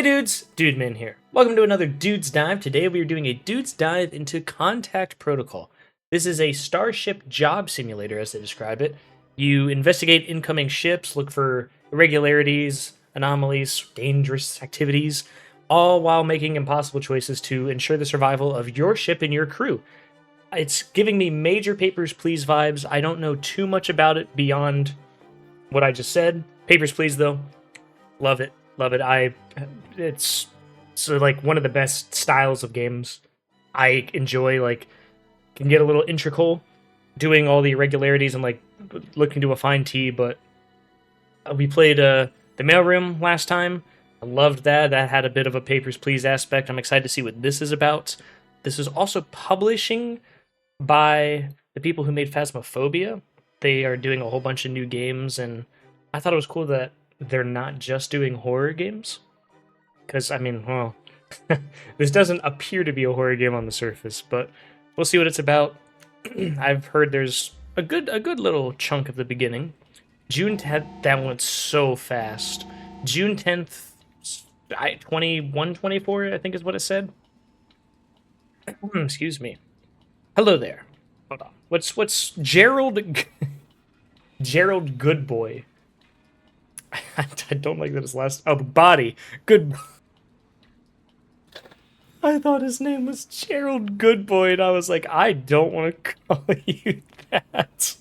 Hey dudes, Dudeman here. Welcome to another Dude's Dive. Today we are doing a Dude's Dive into Contact Protocol. This is a starship job simulator, as they describe it. You investigate incoming ships, look for irregularities, anomalies, dangerous activities, all while making impossible choices to ensure the survival of your ship and your crew. It's giving me major Papers, Please vibes. I don't know too much about it beyond what I just said. Papers, Please, though. Love it. Love it. It's so like one of the best styles of games. I enjoy can get a little integral doing all the irregularities and like looking to a fine tea, but we played the mailroom last time. I loved that. That had a bit of a Papers, Please aspect. I'm excited to see what this is about. This is also publishing by the people who made Phasmophobia. They are doing a whole bunch of new games, and I thought it was cool that they're not just doing horror games. Because, I mean, well, this doesn't appear to be a horror game on the surface, but we'll see what it's about. I've heard there's a good little chunk of the beginning. June 10th, that went so fast. June 10th, 2124, I think is what it said. Excuse me. Hello there. Hold on. What's Gerald Gerald Goodboy? I don't like that his last. Oh, Body. Good. I thought his name was Gerald Goodboy, and I was like, I don't want to call you that.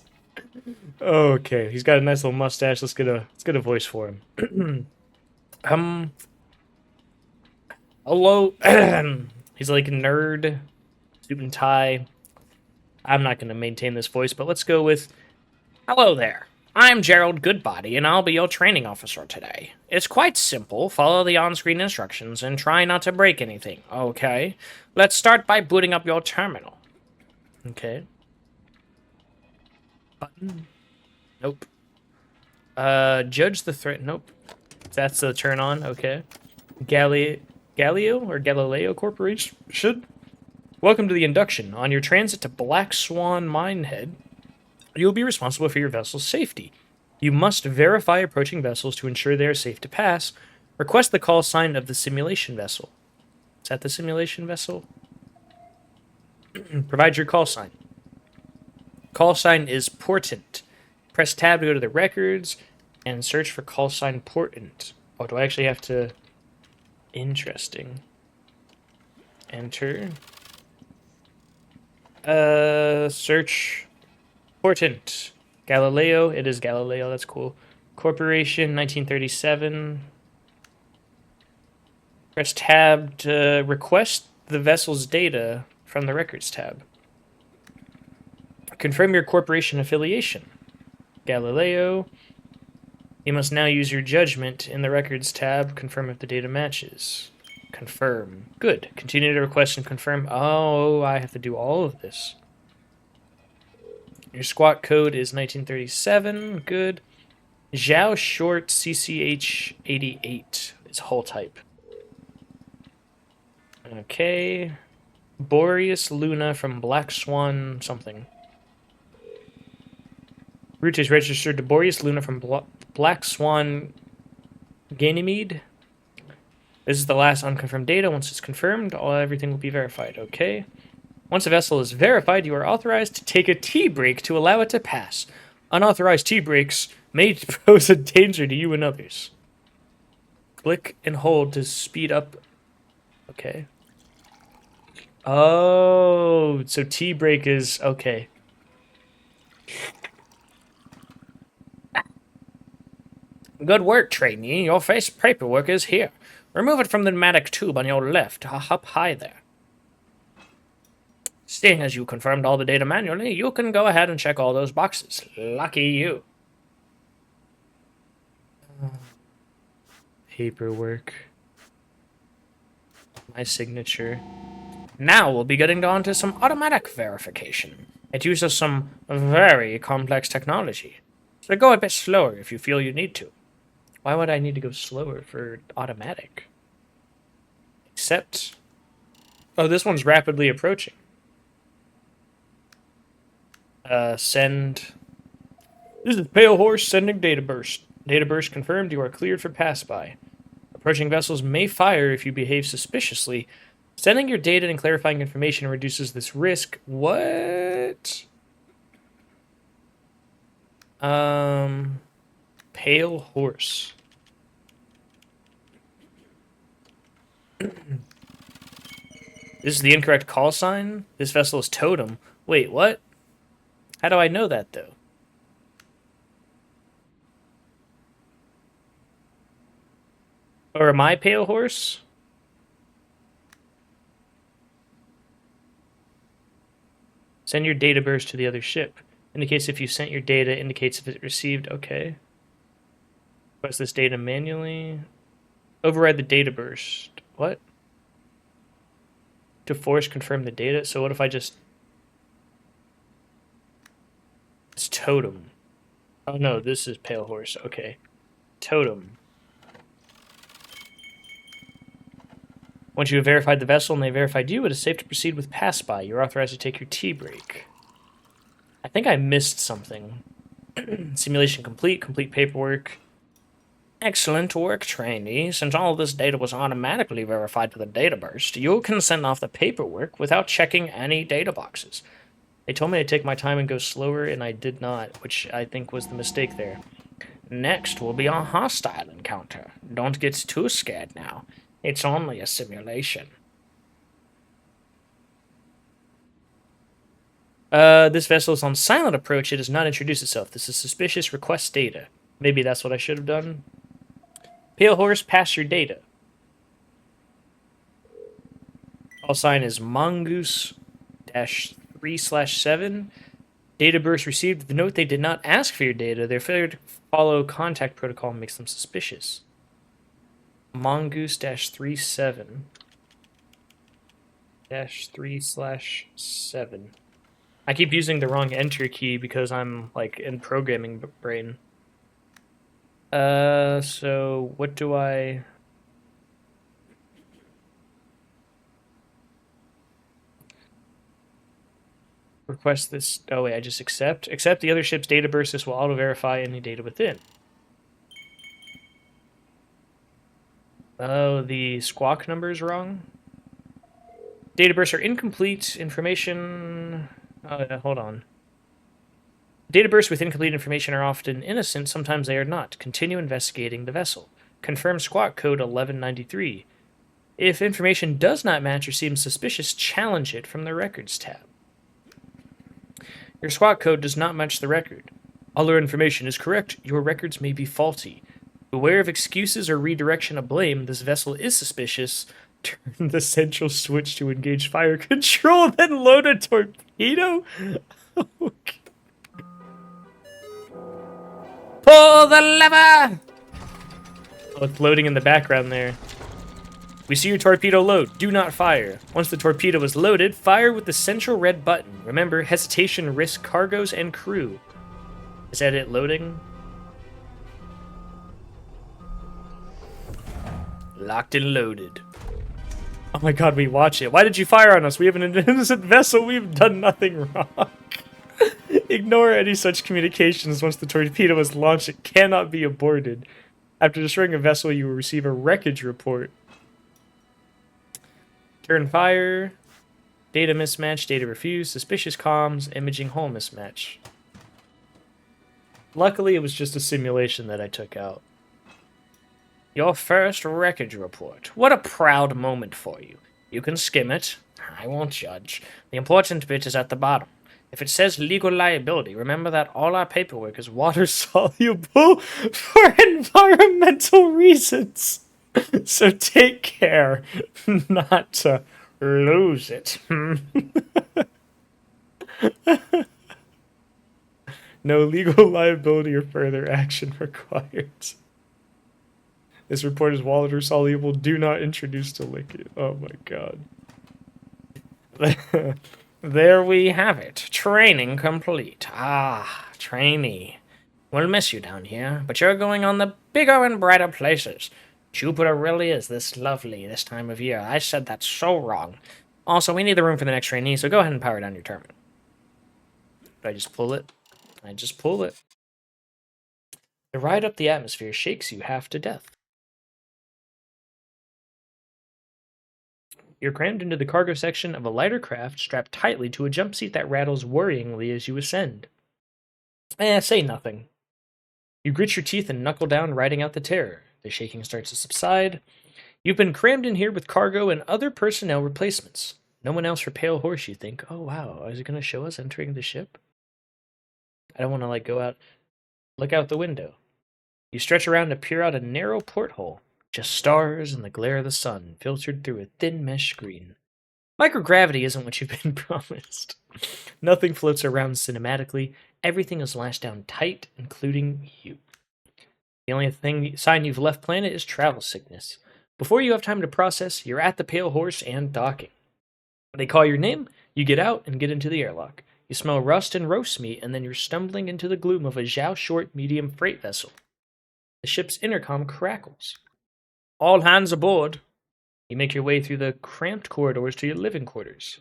Okay, he's got a nice little mustache. Let's get a voice for him. Hello. He's like a nerd, suit and tie. I'm not gonna maintain this voice, but let's go with, hello there. I'm Gerald Goodbody, and I'll be your training officer today. It's quite simple. Follow the on-screen instructions and try not to break anything, okay? Let's start by booting up your terminal. Okay. Button. Nope. Judge the threat. Nope. That's the turn on, okay. Galileo or Galileo Corporation? Welcome to the induction. On your transit to Black Swan Minehead, you will be responsible for your vessel's safety. You must verify approaching vessels to ensure they are safe to pass. Request the call sign of the simulation vessel. Is that the simulation vessel? Provide your call sign. Call sign is Portent. Press tab to go to the records and search for call sign Portent. Oh, do I actually have to... Interesting. Enter. Search... Portent. Galileo. It is Galileo. That's cool. Corporation, 1937. Press tab to request the vessel's data from the records tab. Confirm your corporation affiliation. Galileo. You must now use your judgment in the records tab. Confirm if the data matches. Confirm. Good. Continue to request and confirm. Oh, I have to do all of this. Your squat code is 1937. Good. Zhao Short CCH 88 is hull type. Okay. Boreas Luna from Black Swan something. Route is registered to Boreas Luna from Black Swan Ganymede. This is the last unconfirmed data. Once it's confirmed, everything will be verified. Okay. Once a vessel is verified, you are authorized to take a tea break to allow it to pass. Unauthorized tea breaks may pose a danger to you and others. Click and hold to speed up. Okay. Oh, so tea break is... Okay. Good work, trainee. Your face paperwork is here. Remove it from the pneumatic tube on your left. Up high there. Seeing as you confirmed all the data manually, you can go ahead and check all those boxes. Lucky you. Paperwork. My signature. Now we'll be getting on to some automatic verification. It uses some very complex technology. So go a bit slower if you feel you need to. Why would I need to go slower for automatic? Except... Oh, this one's rapidly approaching. Send. This is Pale Horse sending data burst. Data burst confirmed. You are cleared for pass by. Approaching vessels may fire if you behave suspiciously. Sending your data and clarifying information reduces this risk. What? Pale horse. This is the incorrect call sign? This vessel is totem. Wait, what? How do I know that, though? Or am I pale horse? Send your data burst to the other ship. Indicates if you sent your data, indicates if it received. Okay. Request this data manually. Override the data burst. What? To force confirm the data? So what if I just... It's totem. Oh no, this is pale horse. Okay. Totem. Once you have verified the vessel and they verified you, it is safe to proceed with pass-by. You're authorized to take your tea break. I think I missed something. Simulation complete. Complete paperwork. Excellent work, trainee. Since all this data was automatically verified with a data burst, you can send off the paperwork without checking any data boxes. They told me to take my time and go slower, and I did not, which I think was the mistake there. Next will be a hostile encounter. Don't get too scared now. It's only a simulation. This vessel is on silent approach. It does not introduce itself. This is suspicious. Request data. Maybe that's what I should have done. Pale horse, pass your data. Call sign is Mongoose-3/7. Data burst received. The note they did not ask for your data. Their failure to follow contact protocol makes them suspicious. Mongoose-3/7. -3/7. I keep using the wrong enter key because I'm like in programming brain. So what do I... Request this... Oh wait, I just accept. Accept the other ship's data burst. This will auto-verify any data within. Oh, the squawk number is wrong? Data bursts are incomplete information... hold on. Data bursts with incomplete information are often innocent, sometimes they are not. Continue investigating the vessel. Confirm squawk code 1193. If information does not match or seems suspicious, challenge it from the Records tab. Your squawk code does not match the record. All our information is correct. Your records may be faulty. Beware of excuses or redirection of blame. This vessel is suspicious. Turn the central switch to engage fire control, then load a torpedo? Okay. Pull the lever! Oh, it's loading in the background there. We see your torpedo load. Do not fire. Once the torpedo is loaded, fire with the central red button. Remember, hesitation risks cargoes and crew. Is that it loading? Locked and loaded. Oh my god, we watch it. Why did you fire on us? We have an innocent vessel. We've done nothing wrong. Ignore any such communications. Once the torpedo is launched, it cannot be aborted. After destroying a vessel, you will receive a wreckage report. Turn fire. Data mismatch. Data refused. Suspicious comms. Imaging hull mismatch. Luckily, it was just a simulation that I took out. Your first wreckage report. What a proud moment for you. You can skim it. I won't judge. The important bit is at the bottom. If it says legal liability, remember that all our paperwork is water-soluble for environmental reasons. So take care not to lose it. No legal liability or further action required. This report is water-soluble. Do not introduce to liquid. Oh my god. There we have it. Training complete. Ah, trainee. We'll miss you down here, but you're going on the bigger and brighter places. Jupiter really is this lovely this time of year. I said that so wrong. Also, we need the room for the next trainee, so go ahead and power down your turbine. Do I just pull it? I just pull it. The ride up the atmosphere shakes you half to death. You're crammed into the cargo section of a lighter craft strapped tightly to a jump seat that rattles worryingly as you ascend. Say nothing. You grit your teeth and knuckle down, riding out the terror. The shaking starts to subside. You've been crammed in here with cargo and other personnel replacements. No one else for Pale Horse, you think. Oh, wow. Is it going to show us entering the ship? I don't want to, go out. Look out the window. You stretch around to peer out a narrow porthole. Just stars and the glare of the sun filtered through a thin mesh screen. Microgravity isn't what you've been promised. Nothing floats around cinematically. Everything is lashed down tight, including you. The only sign you've left planet is travel sickness. Before you have time to process, you're at the Pale Horse and docking. They call your name, you get out and get into the airlock. You smell rust and roast meat, and then you're stumbling into the gloom of a Zhao short medium freight vessel. The ship's intercom crackles. All hands aboard. You make your way through the cramped corridors to your living quarters.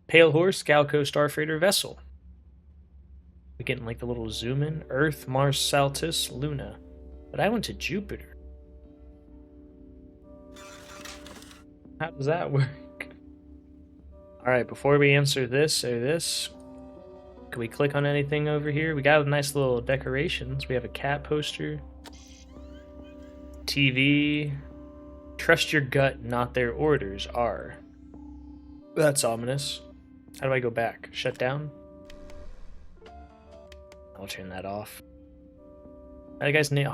Pale Horse, Galco Starfreighter vessel. We getting the little zoom in. Earth, Mars, Saltus, Luna. But I went to Jupiter. How does that work? Alright, before we answer this or this, can we click on anything over here? We got nice little decorations. We have a cat poster. TV. Trust your gut, not their orders. R. That's ominous. How do I go back? Shut down? I'll turn that off. How do you guys name?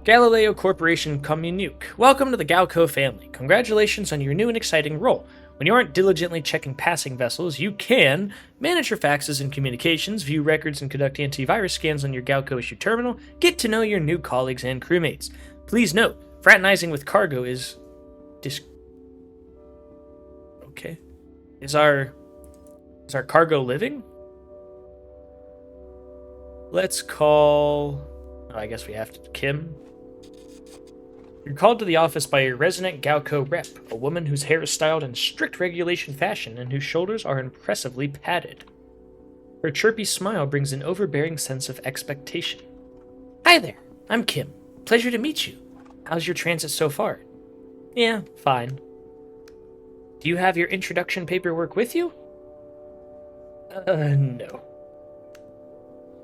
Galileo Corporation Communique. Welcome to the Galco family. Congratulations on your new and exciting role. When you aren't diligently checking passing vessels, you can manage your faxes and communications, view records, and conduct antivirus scans on your Galco issue terminal, get to know your new colleagues and crewmates. Please note, fraternizing with cargo is okay. Is our cargo living? Let's call... Oh, I guess we have to... Kim? You're called to the office by your resident Galco rep, a woman whose hair is styled in strict regulation fashion and whose shoulders are impressively padded. Her chirpy smile brings an overbearing sense of expectation. Hi there, I'm Kim. Pleasure to meet you. How's your transit so far? Yeah, fine. Do you have your introduction paperwork with you? No.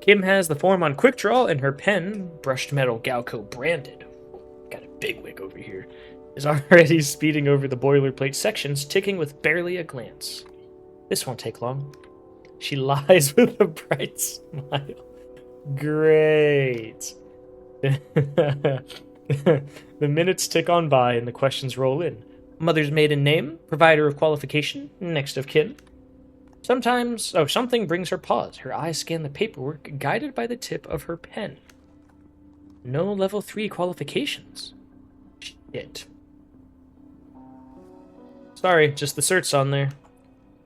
Kim has the form on quick draw and her pen, brushed metal Galco branded. Got a big wig over here. Is already speeding over the boilerplate sections, ticking with barely a glance. This won't take long. She lies with a bright smile. Great. The minutes tick on by and the questions roll in. Mother's maiden name, provider of qualification, next of kin. Something brings her pause. Her eyes scan the paperwork, guided by the tip of her pen. No level 3 qualifications. Shit. Sorry, just the certs on there.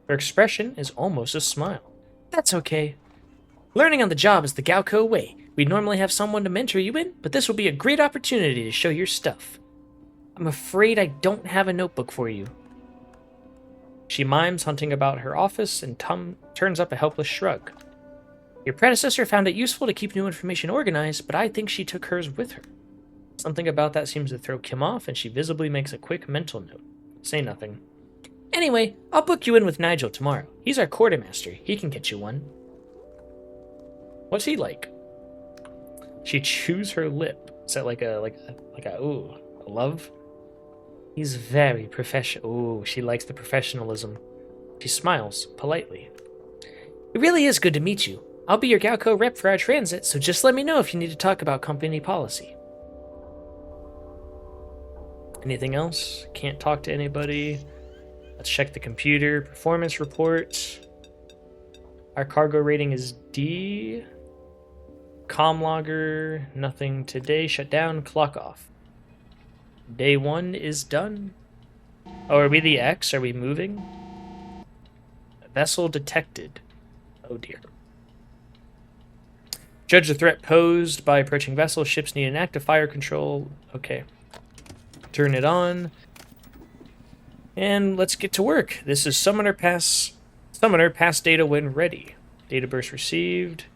Her expression is almost a smile. That's okay. Learning on the job is the Galco way. We'd normally have someone to mentor you in, but this will be a great opportunity to show your stuff. I'm afraid I don't have a notebook for you. She mimes hunting about her office and turns up a helpless shrug. Your predecessor found it useful to keep new information organized, but I think she took hers with her. Something about that seems to throw Kim off, and she visibly makes a quick mental note. Say nothing. Anyway, I'll book you in with Nigel tomorrow. He's our quartermaster. He can get you one. What's he like? She chews her lip. Is that like a love? He's very professional. Ooh, she likes the professionalism. She smiles politely. It really is good to meet you. I'll be your Galco rep for our transit, so just let me know if you need to talk about company policy. Anything else? Can't talk to anybody. Let's check the computer. Performance report. Our cargo rating is D. Comm logger. Nothing today. Shut down. Clock off. Day 1 is done. Oh, are we the X? Are we moving? Vessel detected. Oh dear. Judge the threat posed by approaching vessel. Ships need an active fire control. Okay. Turn it on. And let's get to work. This is Summoner pass data when ready. Data burst received.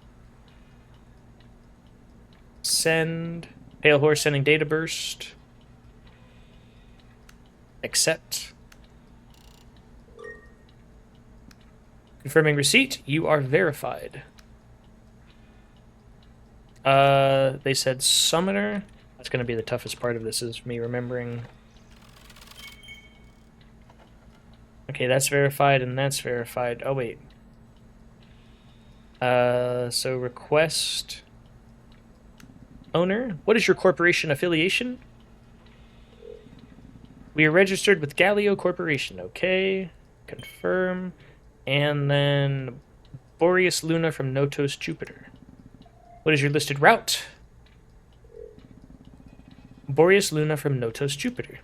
Send. Pale Horse sending data burst. Accept. Confirming receipt. You are verified. They said summoner. That's going to be the toughest part of this, is me remembering. Okay, that's verified and that's verified. Oh, wait. So request owner. What is your corporation affiliation? We are registered with Galileo Corporation. Okay. Confirm. And then Boreas Luna from Notos, Jupiter. What is your listed route? Boreas Luna from Notos, Jupiter.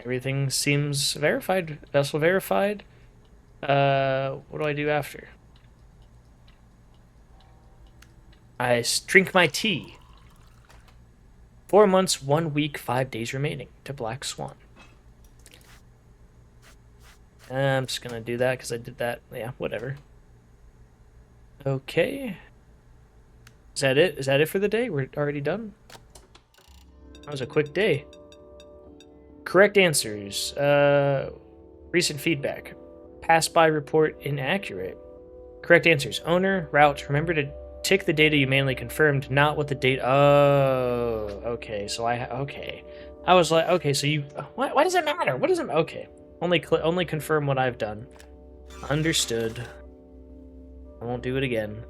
Everything seems verified. Vessel verified. What do I do after? I drink my tea. 4 months, 1 week, 5 days remaining to Black Swan. I'm just going to do that because I did that. Yeah, whatever. Okay. Is that it? Is that it for the day? We're already done? That was a quick day. Correct answers. Recent feedback. Pass by report inaccurate. Correct answers. Owner, route. Remember to tick the data you manually confirmed, not what the date. Oh, okay. So okay. I was like, okay, so you. Why does it matter? What does it? Okay. Only confirm what I've done. Understood. I won't do it again.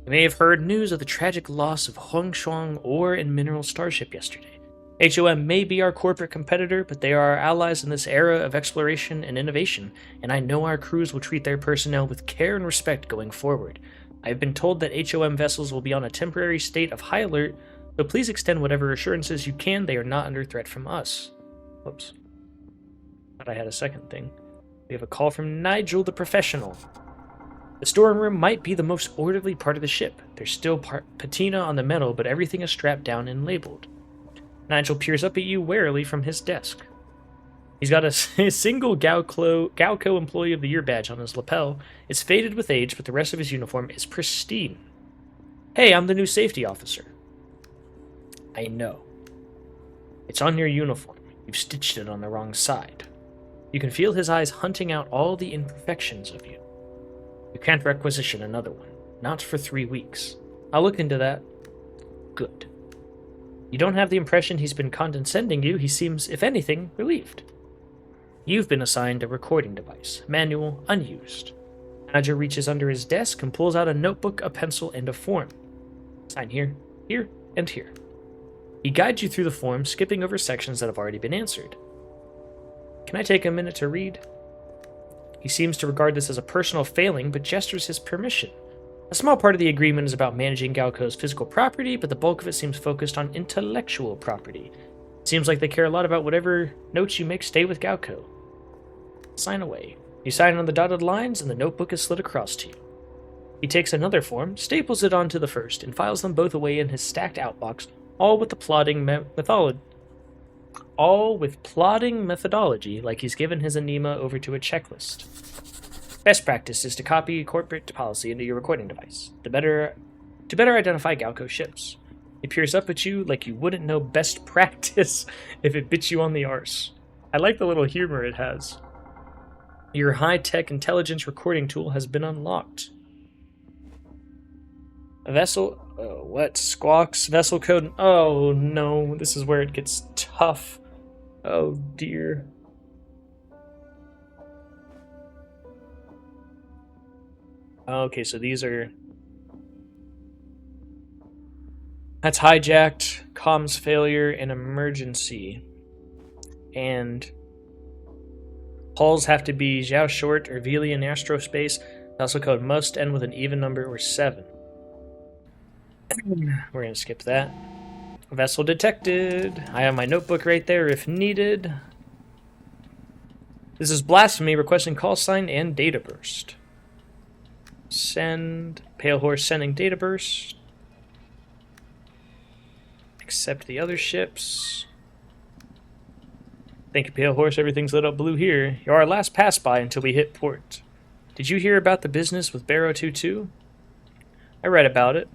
You may have heard news of the tragic loss of Hongshuang ore and mineral starship yesterday. HOM may be our corporate competitor, but they are our allies in this era of exploration and innovation, and I know our crews will treat their personnel with care and respect going forward. I have been told that HOM vessels will be on a temporary state of high alert, so please extend whatever assurances you can they are not under threat from us. Whoops. Thought I had a second thing. We have a call from Nigel the Professional. The storing room might be the most orderly part of the ship. There's still patina on the metal, but everything is strapped down and labeled. Nigel peers up at you warily from his desk. He's got a single Galco Employee of the Year badge on his lapel. It's faded with age, but the rest of his uniform is pristine. Hey, I'm the new safety officer. I know. It's on your uniform. You've stitched it on the wrong side. You can feel his eyes hunting out all the imperfections of you. You can't requisition another one. Not for 3 weeks. I'll look into that. Good. You don't have the impression he's been condescending you. He seems, if anything, relieved. You've been assigned a recording device. Manual, unused. Nigel reaches under his desk and pulls out a notebook, a pencil, and a form. Sign here, here, and here. He guides you through the form, skipping over sections that have already been answered. Can I take a minute to read? He seems to regard this as a personal failing, but gestures his permission. A small part of the agreement is about managing Galco's physical property, but the bulk of it seems focused on intellectual property. It seems like they care a lot about whatever notes you make stay with Galco. Sign away. You sign on the dotted lines, and the notebook is slid across to you. He takes another form, staples it onto the first, and files them both away in his stacked outbox, all with plotting methodology, like he's given his anema over to a checklist. Best practice is to copy corporate policy into your recording device, to better identify Galco ships. It peers up at you like you wouldn't know best practice if it bit you on the arse. I like the little humor it has. Your high-tech intelligence recording tool has been unlocked. A vessel... Oh, what? Squawks? Vessel code... Oh, no. This is where it gets tough. Oh, dear. Okay, so these are... That's hijacked, comms failure, and emergency. And... Hulls have to be Zhao Short or Velian Astrospace. Vessel code must end with an even number or 7. We're going to skip that. Vessel detected. I have my notebook right there if needed. This is Blasphemy requesting call sign and data burst. Send. Pale Horse sending data burst. Accept the other ships. Thank you, Pale Horse. Everything's lit up blue here. You're our last pass by until we hit port. Did you hear about the business with Barrow 22? I read about it.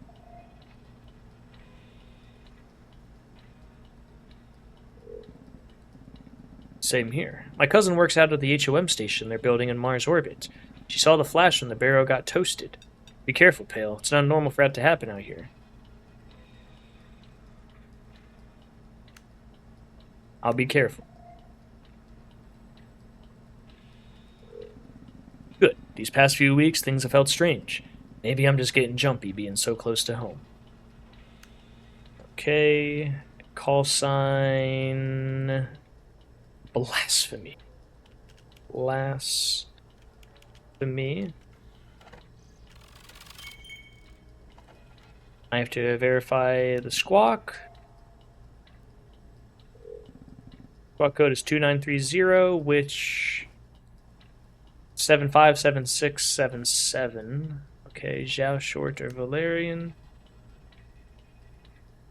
Same here. My cousin works out at the HOM station they're building in Mars orbit. She saw the flash when the barrow got toasted. Be careful, Pale. It's not normal for that to happen out here. I'll be careful. Good. These past few weeks, things have felt strange. Maybe I'm just getting jumpy being so close to home. Okay. Call sign... Blasphemy. Blasphemy. I have to verify the squawk. Squawk code is 2930, which 757677. Okay, Zhao Short or Valerian.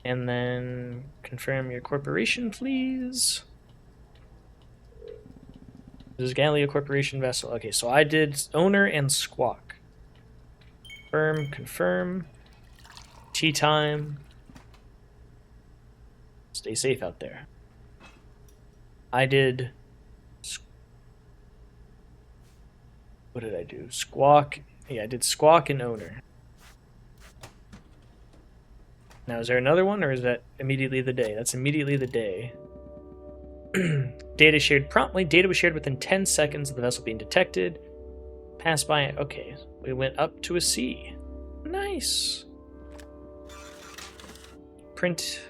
And then confirm your corporation, please. This is Gallia Corporation vessel. Okay, so I did owner and squawk. Confirm. Tea time. Stay safe out there. I did... What did I do? Squawk. Yeah, I did squawk and owner. Now, is there another one, or is that immediately the day? That's immediately the day. Data shared promptly. Data was shared within 10 seconds of the vessel being detected. Pass by. Okay, we went up to a C. Nice. Print.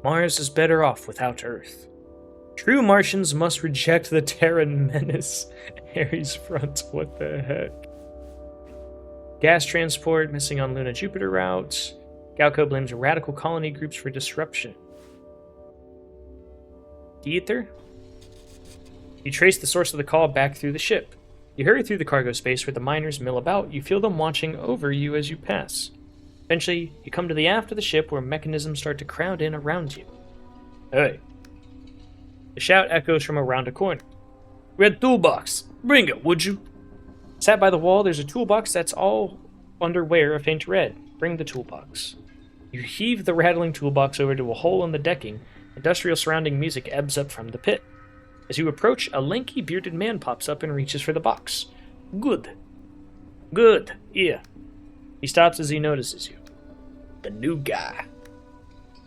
Mars is better off without Earth. True Martians must reject the Terran menace. Ares front. What the heck? Gas transport missing on Luna-Jupiter route. Galco blames radical colony groups for disruption. Ether? You trace the source of the call back through the ship. You hurry through the cargo space where the miners mill about. You feel them watching over you as you pass. Eventually, you come to the aft of the ship where mechanisms start to crowd in around you. Hey. The shout echoes from around a corner. Red toolbox. Bring it, would you? Sat by the wall, there's a toolbox that's all underwear a faint red. Bring the toolbox. You heave the rattling toolbox over to a hole in the decking. Industrial surrounding music ebbs up from the pit. As you approach, a lanky, bearded man pops up and reaches for the box. Good. Good. Yeah. He stops as he notices you. The new guy.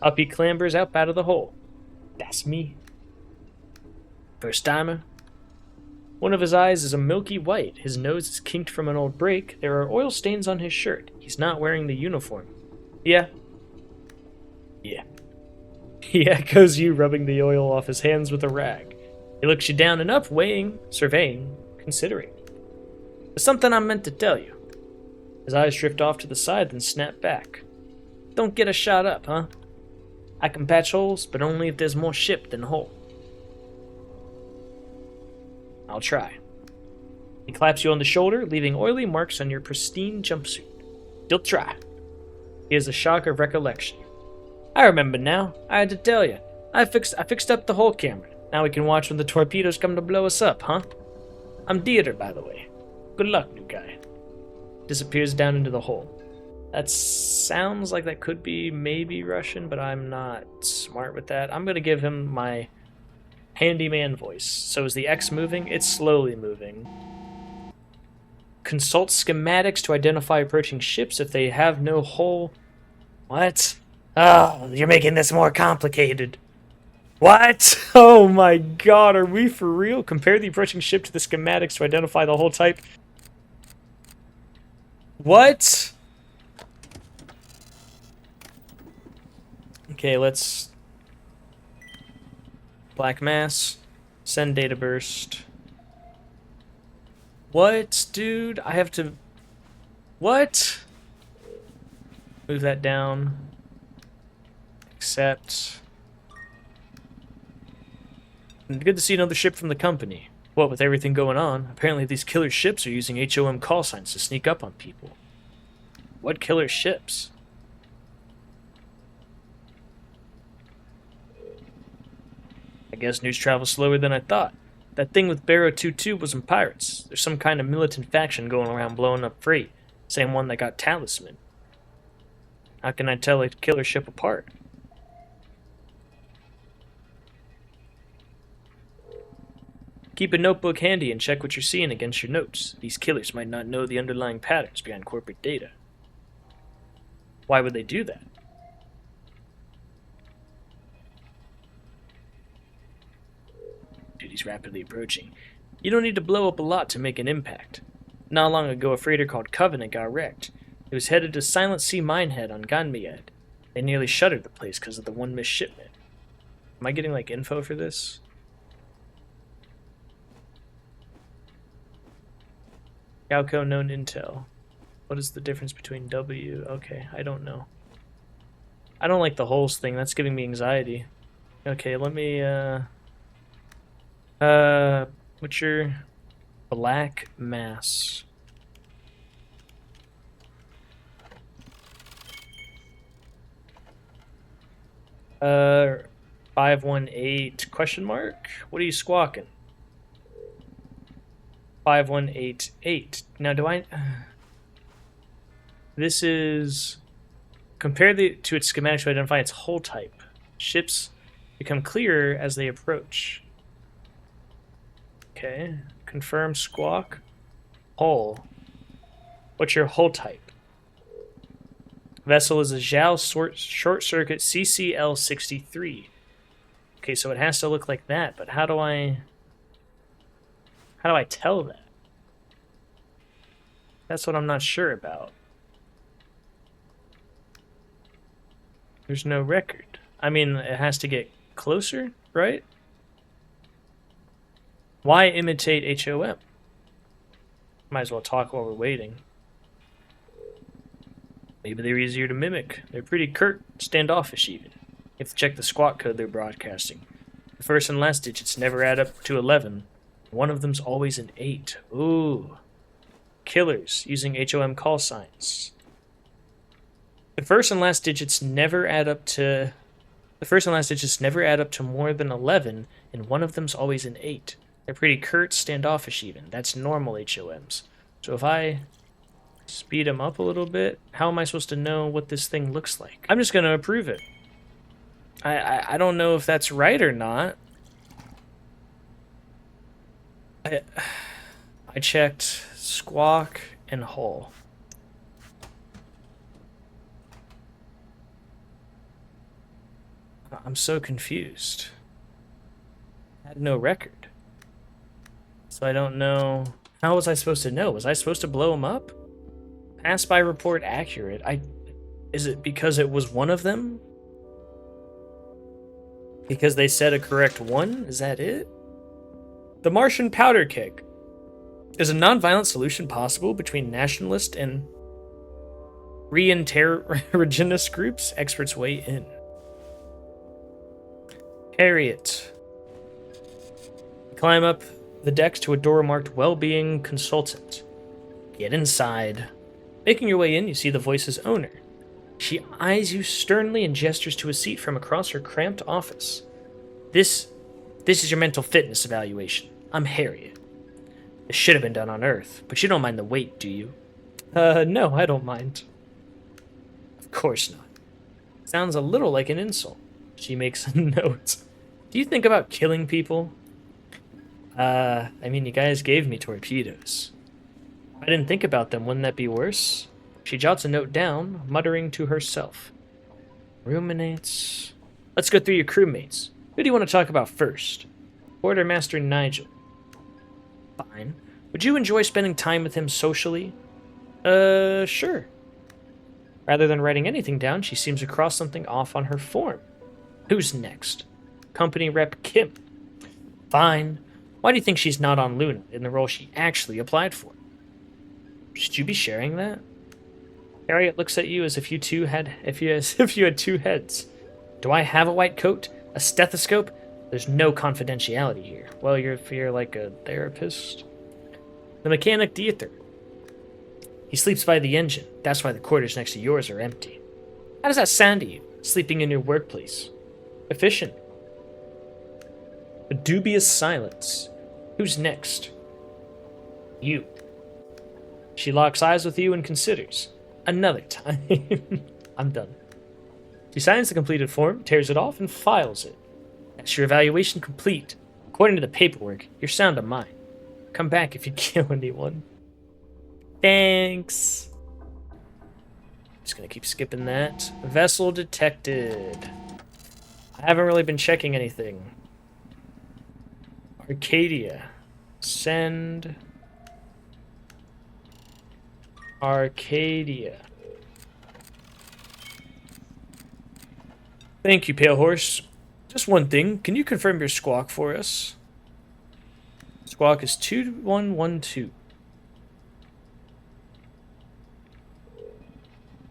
Up he clambers out of the hole. That's me. First timer. One of his eyes is a milky white. His nose is kinked from an old break. There are oil stains on his shirt. He's not wearing the uniform. Yeah. Yeah. He echoes you, rubbing the oil off his hands with a rag. He looks you down and up, weighing, surveying, considering. There's something I meant to tell you. His eyes drift off to the side, then snap back. Don't get a shot up, huh? I can patch holes, but only if there's more ship than hole. I'll try. He claps you on the shoulder, leaving oily marks on your pristine jumpsuit. You'll try. He has a shock of recollection. I remember now. I had to tell you. I fixed up the whole camera. Now we can watch when the torpedoes come to blow us up, huh? I'm Dieter, by the way. Good luck, new guy. Disappears down into the hole. That sounds like that could be maybe Russian, but I'm not smart with that. I'm going to give him my handyman voice. So is the X moving? It's slowly moving. Consult schematics to identify approaching ships if they have no hull. What? Oh, you're making this more complicated. What? Oh my god, are we for real? Compare the approaching ship to the schematics to identify the hull type. What? Okay, let's... Black mass. Send data burst. What, dude? I have to... What? Move that down. Accept. Good to see another ship from the company. What, with everything going on, apparently these killer ships are using HOM call signs to sneak up on people. What killer ships? I guess news travels slower than I thought. That thing with Barrow 2-2 wasn't pirates. There's some kind of militant faction going around blowing up freight. Same one that got Talisman. How can I tell a killer ship apart? Keep a notebook handy and check what you're seeing against your notes. These killers might not know the underlying patterns behind corporate data. Why would they do that? Dude, he's rapidly approaching. You don't need to blow up a lot to make an impact. Not long ago, a freighter called Covenant got wrecked. It was headed to Silent Sea Minehead on Ganmeyad. They nearly shuttered the place because of the one missed shipment. Am I getting, like, info for this? Galco known intel. What is the difference between W? Okay, I don't know. I don't like the holes thing. That's giving me anxiety. Okay, let me, what's your black mass? Uh, 518 question mark? What are you squawking? 5188. Now, do I... This is... Compare to its schematic to identify its hull type. Ships become clearer as they approach. Okay. Confirm squawk. Hull. What's your hull type? Vessel is a Zhao short circuit CCL-63. Okay, so it has to look like that, but how do I tell that? That's what I'm not sure about. There's no record. I mean, it has to get closer, right? Why imitate HOM? Might as well talk while we're waiting. Maybe they're easier to mimic. They're pretty curt, standoffish even. You have to check the squawk code they're broadcasting. The first and last digits never add up to 11. One of them's always an 8. Ooh. Killers using HOM call signs. The first and last digits never add up to more than 11, and one of them's always an 8. They're pretty curt, standoffish even. That's normal HOMs. So if I speed them up a little bit, how am I supposed to know what this thing looks like? I'm just going to approve it. I don't know if that's right or not. I checked squawk and hull. I'm so confused. I had no record. So I don't know. How was I supposed to know? Was I supposed to blow them up? Pass by report accurate. Is it because it was one of them? Because they said a correct one? Is that it? The Martian powder keg. Is a non-violent solution possible between nationalist and re-interrogenous groups? Experts weigh in. Harriet. Climb up the decks to a door marked Wellbeing Consultant. Get inside. Making your way in, you see the Voice's owner. She eyes you sternly and gestures to a seat from across her cramped office. This is your mental fitness evaluation. I'm Harriet. This should have been done on Earth, but you don't mind the wait, do you? No, I don't mind. Of course not. Sounds a little like an insult. She makes a note. Do you think about killing people? I mean, you guys gave me torpedoes. If I didn't think about them, wouldn't that be worse? She jots a note down, muttering to herself. Ruminates. Let's go through your crewmates. Who do you want to talk about first? Quartermaster Nigel. Fine. Would you enjoy spending time with him socially? Sure. Rather than writing anything down, she seems to cross something off on her form. Who's next? Company Rep Kim. Fine. Why do you think she's not on Luna in the role she actually applied for? Should you be sharing that? Harriet looks at you as if you had two heads. Do I have a white coat? A stethoscope? There's no confidentiality here. Well, you're like a therapist. The mechanic Dieter. He sleeps by the engine. That's why the quarters next to yours are empty. How does that sound to you, sleeping in your workplace? Efficient. A dubious silence. Who's next? You. She locks eyes with you and considers. Another time. I'm done. She signs the completed form, tears it off, and files it. That's your evaluation complete. According to the paperwork, you're sound of mind. Come back if you kill anyone. Thanks. Just gonna keep skipping that. Vessel detected. I haven't really been checking anything. Arcadia. Send. Arcadia. Thank you, Pale Horse. Just one thing. Can you confirm your squawk for us? Squawk is 2112.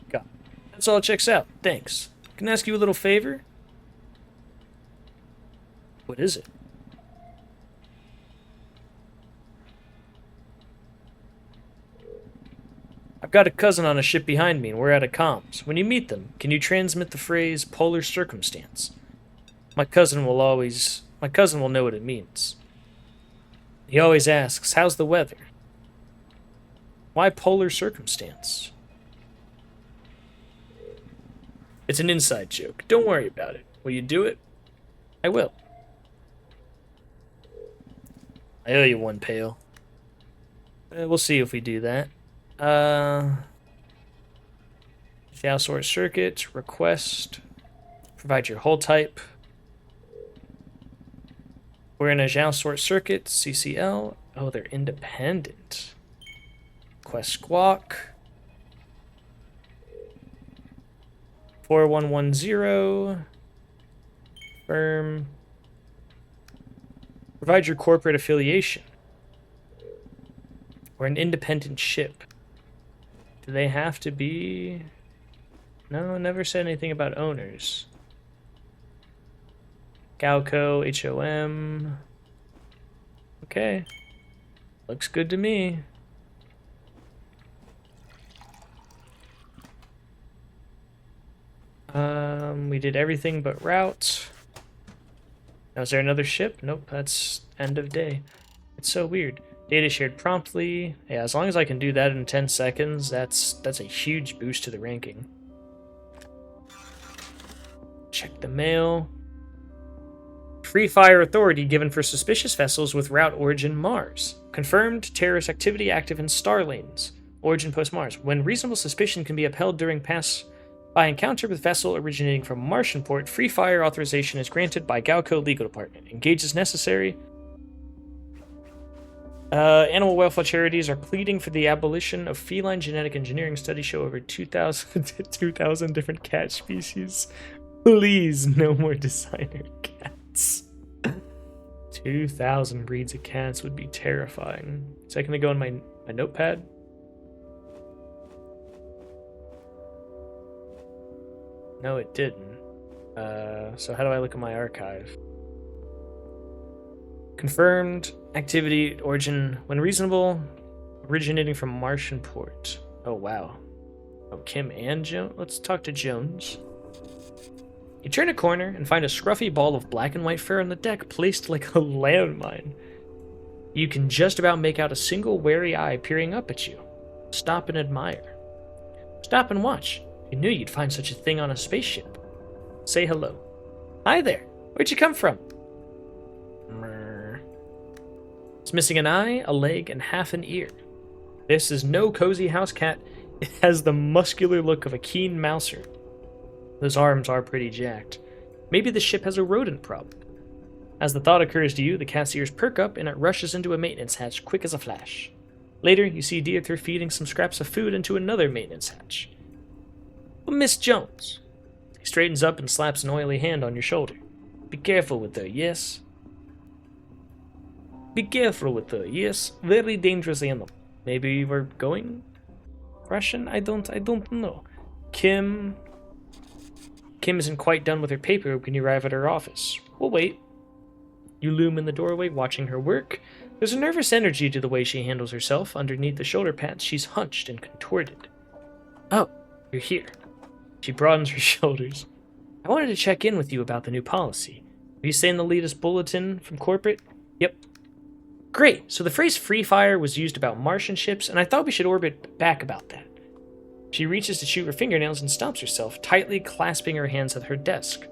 Got it. That's all checks out. Thanks. Can I ask you a little favor? What is it? I've got a cousin on a ship behind me, and we're out of comms. When you meet them, can you transmit the phrase polar circumstance? My cousin will know what it means. He always asks, how's the weather? Why polar circumstance? It's an inside joke. Don't worry about it. Will you do it? I will. I owe you one, Pale. We'll see if we do that. Shall sort circuit, request, provide your hull type. We're in a Zhao sort circuit, CCL. Oh, they're independent. Request squawk. 4110. Firm. Provide your corporate affiliation. We're an independent ship. Do they have to be... No, never said anything about owners. Galco, HOM. Okay. Looks good to me. We did everything but route. Now, is there another ship? Nope, that's end of day. It's so weird. Data shared promptly. Yeah, as long as I can do that in 10 seconds, that's a huge boost to the ranking. Check the mail. Free fire authority given for suspicious vessels with route origin Mars. Confirmed terrorist activity active in star lanes. Origin post Mars. When reasonable suspicion can be upheld during by encounter with vessel originating from Martian port, free fire authorization is granted by Galco Legal Department. Engage as necessary. Animal welfare charities are pleading for the abolition of feline genetic engineering. Studies show over 2,000 different cat species. Please, no more designer cats. 2,000 breeds of cats would be terrifying. Is that going to go in my notepad? No, it didn't. So how do I look at my archive? Confirmed activity origin when reasonable, originating from Martian port. Oh wow. Oh, Kim and Jones. Let's talk to Jones. You turn a corner and find a scruffy ball of black and white fur on the deck, placed like a landmine. You can just about make out a single wary eye peering up at you. Stop and admire. Stop and watch. You knew you'd find such a thing on a spaceship. Say hello. Hi there. Where'd you come from? It's missing an eye, a leg, and half an ear. This is no cozy house cat. It has the muscular look of a keen mouser. Those arms are pretty jacked. Maybe the ship has a rodent problem. As the thought occurs to you, the cat's ears perk up and it rushes into a maintenance hatch quick as a flash. Later, you see Dieter feeding some scraps of food into another maintenance hatch. Oh, Miss Jones. He straightens up and slaps an oily hand on your shoulder. Be careful with her, yes? Be careful with her, yes? Very dangerous animal. Maybe we're going Russian? I don't know. Kim isn't quite done with her paperwork when you arrive at her office. We'll wait. You loom in the doorway, watching her work. There's a nervous energy to the way she handles herself. Underneath the shoulder pads, she's hunched and contorted. Oh, you're here. She broadens her shoulders. I wanted to check in with you about the new policy. Have you seen the latest bulletin from corporate? Yep. Great. So the phrase free fire was used about Martian ships, and I thought we should orbit back about that. She reaches to shoot her fingernails and stops herself, tightly clasping her hands at her desk.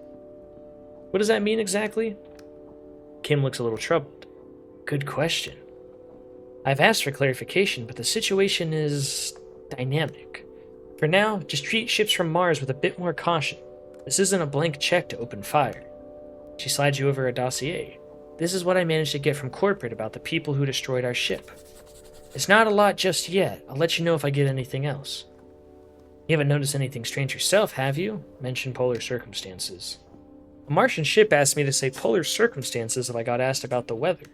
What does that mean exactly? Kim looks a little troubled. Good question. I've asked for clarification, but the situation is dynamic. For now, just treat ships from Mars with a bit more caution. This isn't a blank check to open fire. She slides you over a dossier. This is what I managed to get from corporate about the people who destroyed our ship. It's not a lot just yet. I'll let you know if I get anything else. You haven't noticed anything strange yourself, have you? Mention polar circumstances. A Martian ship asked me to say polar circumstances if I got asked about the weather.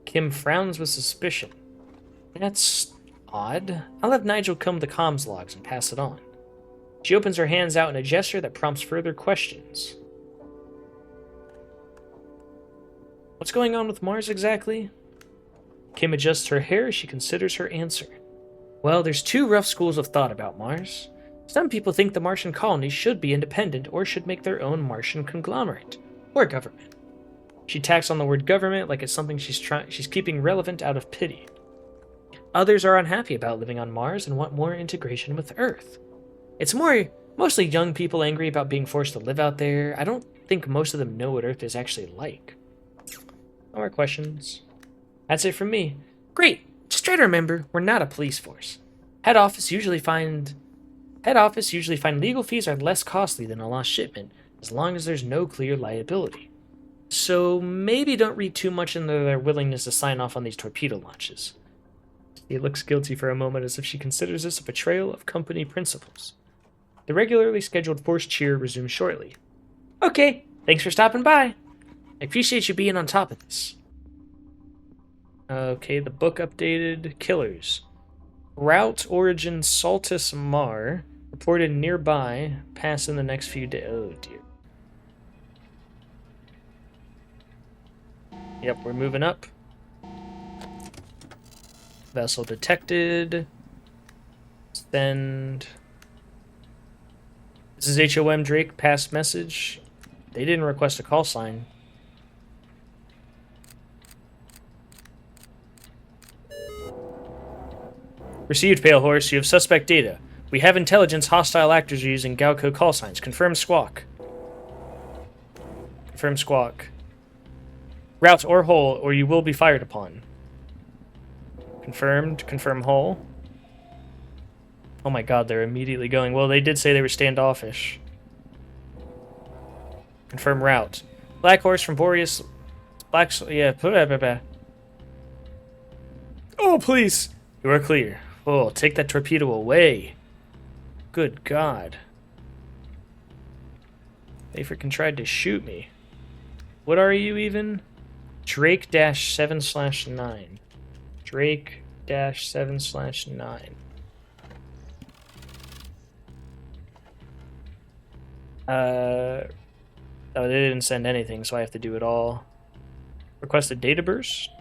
Kim frowns with suspicion. That's odd. I'll have Nigel comb the comms logs and pass it on. She opens her hands out in a gesture that prompts further questions. What's going on with Mars exactly? Kim adjusts her hair as she considers her answer. Well, there's two rough schools of thought about Mars. Some people think the Martian colonies should be independent or should make their own Martian conglomerate, or government. She tacks on the word government like it's something she's keeping relevant out of pity. Others are unhappy about living on Mars and want more integration with Earth. It's mostly young people angry about being forced to live out there. I don't think most of them know what Earth is actually like. No more questions. That's it from me. Great! Just try to remember, we're not a police force. Head office usually find legal fees are less costly than a lost shipment, as long as there's no clear liability. So maybe don't read too much into their willingness to sign off on these torpedo launches. She looks guilty for a moment as if she considers this a betrayal of company principles. The regularly scheduled forced cheer resumes shortly. Okay, thanks for stopping by. I appreciate you being on top of this. Okay, the book updated. Killers. Route origin Saltus Mar. Reported nearby. Pass in the next few days. Oh, dear. Yep, we're moving up. Vessel detected. Send. This is HOM Drake. Pass message. They didn't request a call sign. Received, Pale Horse. You have suspect data. We have intelligence hostile actors are using Galco call signs. Confirm squawk. Confirm squawk. Route or hole, or you will be fired upon. Confirmed. Confirm hole. Oh my god, they're immediately going. Well, they did say they were standoffish. Confirm route. Black Horse from Boreas. Black... Yeah. Oh, please. You are clear. Oh, take that torpedo away. Good God. They freaking tried to shoot me. What are you even? Drake-7/9. Drake-7/9. Oh, they didn't send anything, so I have to do it all. Request a data burst.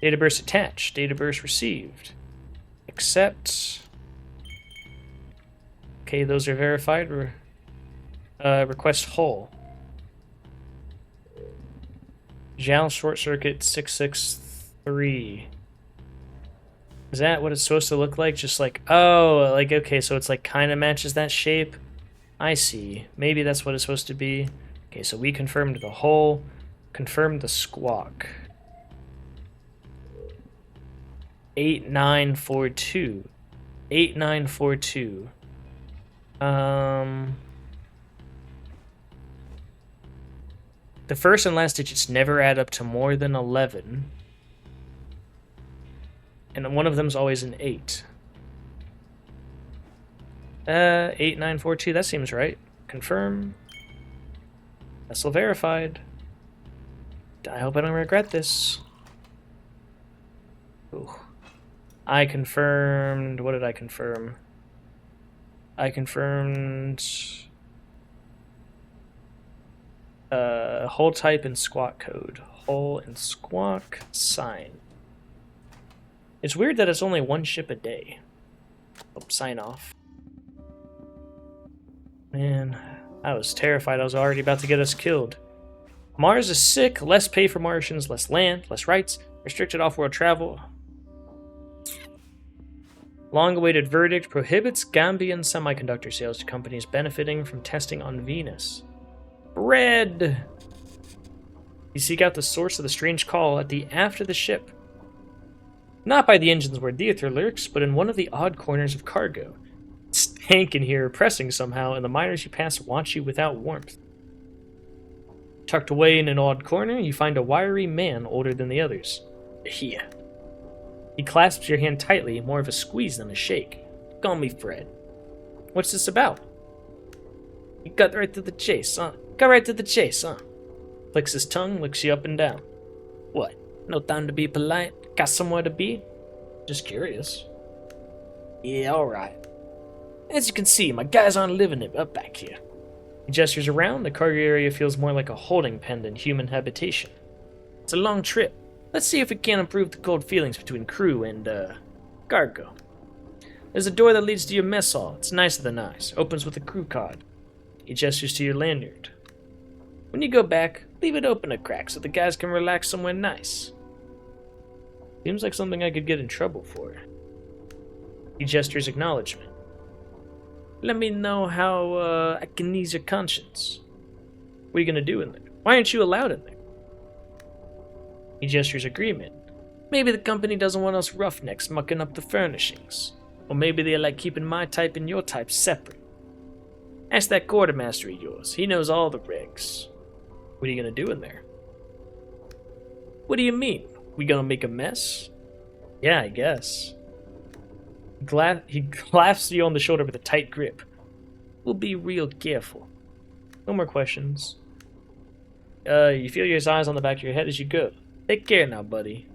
Data burst attached. Data burst received. Accept. Okay, those are verified. Request hull. JAL short circuit 663. Is that what it's supposed to look like? Just like, oh, like, okay, so it's like kind of matches that shape. I see. Maybe that's what it's supposed to be. Okay, so we confirmed the hull, confirmed the squawk. 8942. 8942. The first and last digits never add up to more than 11. And one of them's always an 8. 8942, that seems right. Confirm. Vessel verified. I hope I don't regret this. Ooh. I confirmed... What did I confirm? I confirmed... hull type and squawk code. Hull and squawk sign. It's weird that it's only one ship a day. Oh, sign off. Man, I was terrified. I was already about to get us killed. Mars is sick. Less pay for Martians, less land, less rights, restricted off-world travel. Long-awaited verdict prohibits Gambian semiconductor sales to companies benefiting from testing on Venus. Red! You seek out the source of the strange call at the aft of the ship. Not by the engines where the ether lurks, but in one of the odd corners of cargo. It's dank in here, oppressing somehow, and the miners you pass watch you without warmth. Tucked away in an odd corner, you find a wiry man older than the others. Here. He clasps your hand tightly, more of a squeeze than a shake. Call me Fred. What's this about? He cut right to the chase, huh? Cut right to the chase, huh? Flicks his tongue, looks you up and down. What? No time to be polite? Got somewhere to be? Just curious. Yeah, alright. As you can see, my guys aren't living it up back here. He gestures around. The cargo area feels more like a holding pen than human habitation. It's a long trip. Let's see if we can improve the cold feelings between crew and, cargo. There's a door that leads to your mess hall. It's nicer than nice. Opens with a crew card. He gestures to your lanyard. When you go back, leave it open a crack so the guys can relax somewhere nice. Seems like something I could get in trouble for. He gestures acknowledgement. Let me know how I can ease your conscience. What are you gonna do in there? Why aren't you allowed in there? He gestures agreement. Maybe the company doesn't want us roughnecks mucking up the furnishings. Or maybe they like keeping my type and your type separate. Ask that quartermaster of yours. He knows all the regs. What are you gonna do in there? What do you mean? We gonna make a mess? Yeah, I guess. He clasps you on the shoulder with a tight grip. We'll be real careful. No more questions. You feel his eyes on the back of your head as you go. Take care now, buddy.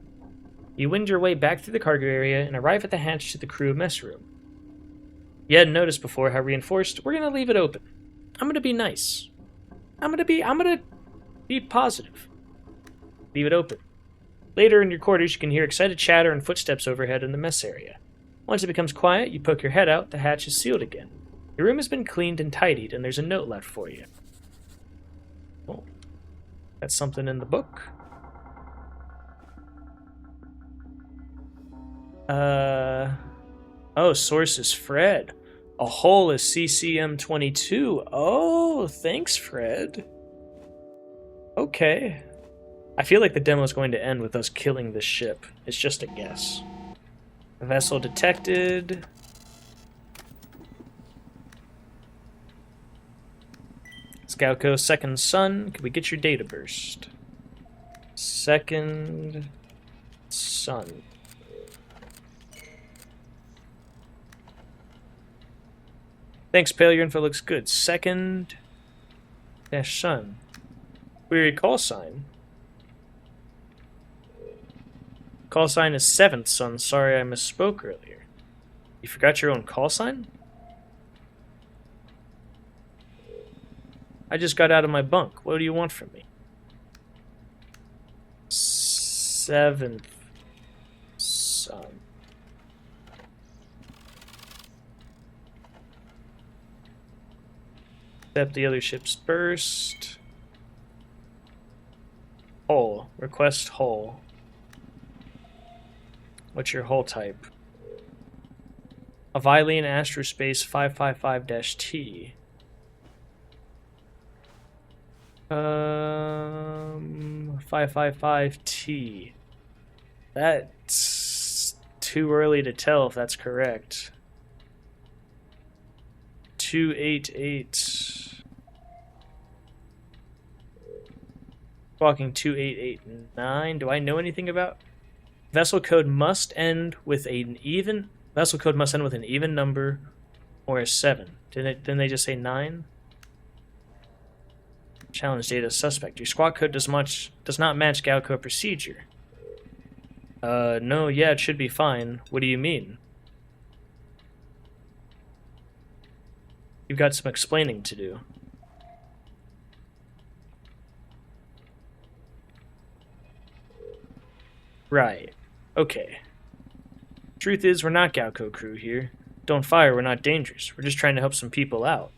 You wind your way back through the cargo area and arrive at the hatch to the crew mess room. You hadn't noticed before how reinforced. We're gonna leave it open. I'm gonna be nice. I'm gonna be positive. Leave it open. Later in your quarters, you can hear excited chatter and footsteps overhead in the mess area. Once it becomes quiet, you poke your head out. The hatch is sealed again. Your room has been cleaned and tidied, and there's a note left for you. Oh, that's something in the book. Oh, source is Fred. A hole is CCM-22. Oh, thanks, Fred. Okay. I feel like the demo is going to end with us killing this ship. It's just a guess. Vessel detected. Scoutco, second sun. Could we get your data burst? Second sun. Thanks, Pale. Your info looks good. Second dash sun. Query call sign. Call sign is 7th sun. Sorry I misspoke earlier. You forgot your own call sign? I just got out of my bunk. What do you want from me? 7th sun. Accept the other ship's burst. Hull. Request hull. What's your hull type? Avilean Astrospace 555-T. 555T. That's too early to tell if that's correct. 288. Walking 2889. Do I know anything about? Vessel code must end with an even number or a 7. Didn't they just say 9? Challenge data suspect. Your squad code does not match Galco procedure. No, yeah, it should be fine. What do you mean? You've got some explaining to do. Right. Okay. Truth is, we're not Galco crew here. Don't fire, we're not dangerous. We're just trying to help some people out.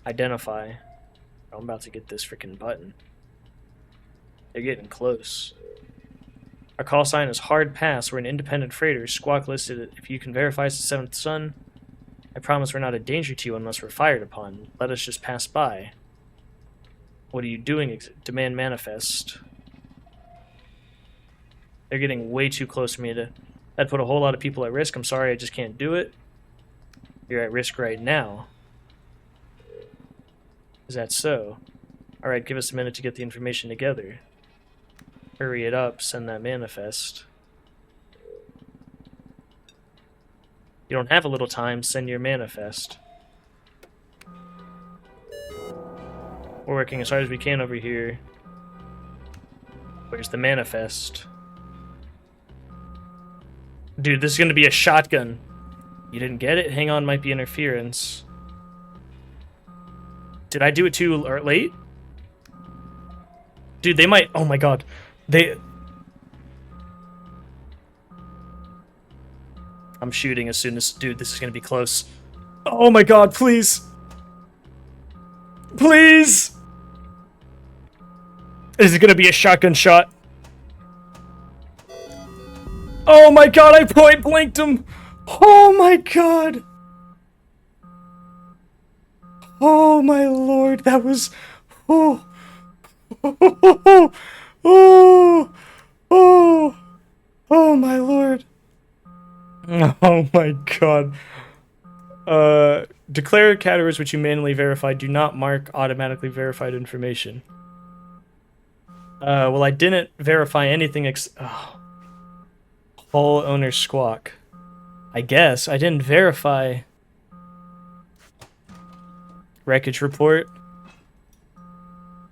Identify. I'm about to get this freaking button. They're getting close. Our call sign is Hard Pass. We're an independent freighter. Squawk listed. If you can verify it's the 7th sun, I promise we're not a danger to you unless we're fired upon. Let us just pass by. What are you doing? Demand manifest. They're getting way too close for me to... That'd put a whole lot of people at risk. I'm sorry, I just can't do it. You're at risk right now. Is that so? Alright, give us a minute to get the information together. Hurry it up, send that manifest. You don't have a little time, send your manifest. We're working as hard as we can over here. Where's the manifest? Dude, this is gonna be a shotgun. You didn't get it? Hang on, might be interference. Did I do it too late? Dude, they might... Oh my god. I'm shooting as soon as... Dude, this is gonna be close. Oh my god, please! Please! Is it gonna be a shotgun shot? Oh my god, I point blanked him! Oh my god! Oh my lord, that was... Oh... Oh, oh, oh, oh my lord. Oh my god. Declare categories which you manually verified. Do not mark automatically verified information. Well, I didn't verify anything oh. Hull owner squawk. I guess. I didn't verify. Wreckage report.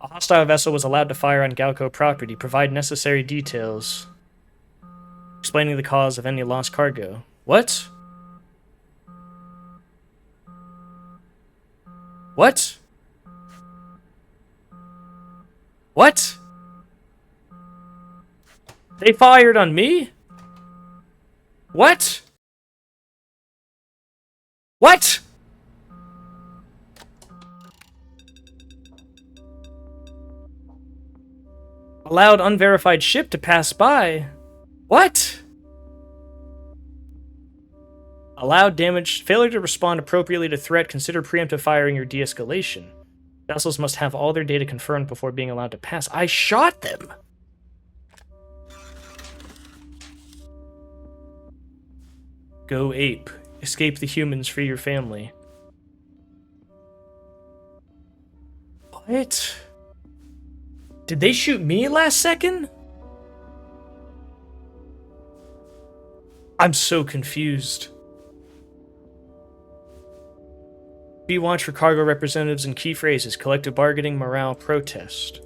A hostile vessel was allowed to fire on Galco property. Provide necessary details. Explaining the cause of any lost cargo. What? What? What? They fired on me? What? What? Allowed unverified ship to pass by? What? Allowed damage. Failure to respond appropriately to threat. Consider preemptive firing or de-escalation. Vessels must have all their data confirmed before being allowed to pass. I shot them! Go ape. Escape the humans, free your family. What? Did they shoot me last second? I'm so confused. Be watch for cargo representatives and key phrases. Collective bargaining, morale, protest.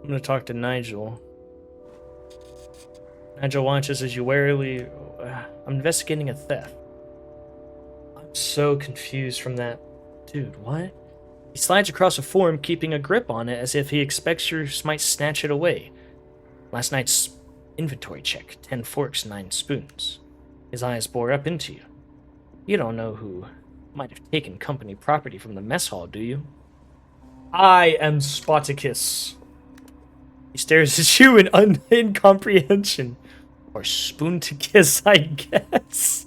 I'm gonna talk to Nigel. Nigel watches as you warily... I'm investigating a theft. I'm so confused from that. Dude, what? He slides across a form, keeping a grip on it as if he expects you might snatch it away. Last night's inventory check. 10 forks, 9 spoons. His eyes bore up into you. You don't know who might have taken company property from the mess hall, do you? I am Spoticus. He stares at you in incomprehension. Or spoon to kiss, I guess.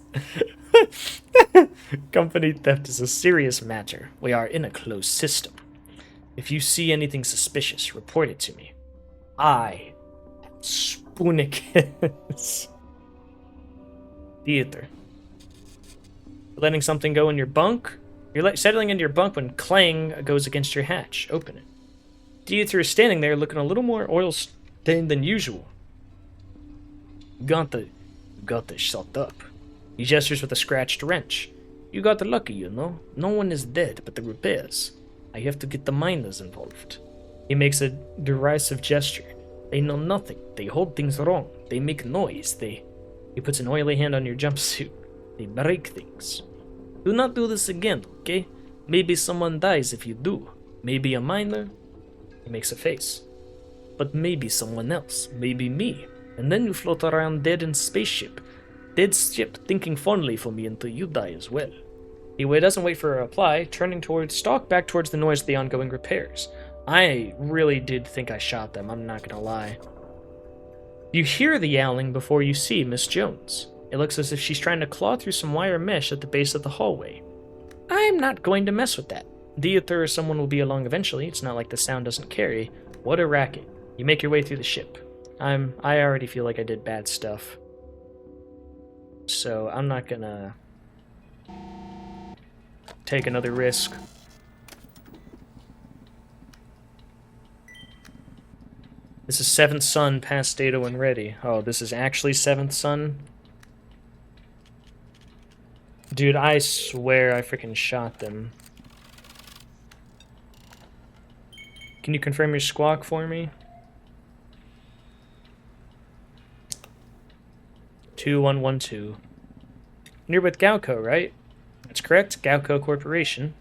Company theft is a serious matter. We are in a closed system. If you see anything suspicious, report it to me. I am Spoonicus. Theater. You're letting something go in your bunk? You're settling into your bunk when clang goes against your hatch. Open it. Theater is standing there looking a little more oil-stained than usual. You got the shut up. He gestures with a scratched wrench. You got lucky, you know. No one is dead, but the repairs. I have to get the miners involved. He makes a derisive gesture. They know nothing. They hold things wrong. They make noise. He puts an oily hand on your jumpsuit. They break things. Do not do this again, okay? Maybe someone dies if you do. Maybe a miner. He makes a face. But maybe someone else. Maybe me. And then you float around dead in spaceship. Dead ship thinking fondly for me until you die as well. He doesn't wait for a reply, stalk back towards the noise of the ongoing repairs. I really did think I shot them, I'm not gonna lie. You hear the yowling before you see Miss Jones. It looks as if she's trying to claw through some wire mesh at the base of the hallway. I'm not going to mess with that. The Ether or someone will be along eventually. It's not like the sound doesn't carry. What a racket. You make your way through the ship. I already feel like I did bad stuff. So I'm not gonna take another risk. This is 7th Sun past data when ready. Oh, this is actually 7th Sun? Dude, I swear I freaking shot them. Can you confirm your squawk for me? 2112. You're with Galco, right? That's correct, Galco Corporation.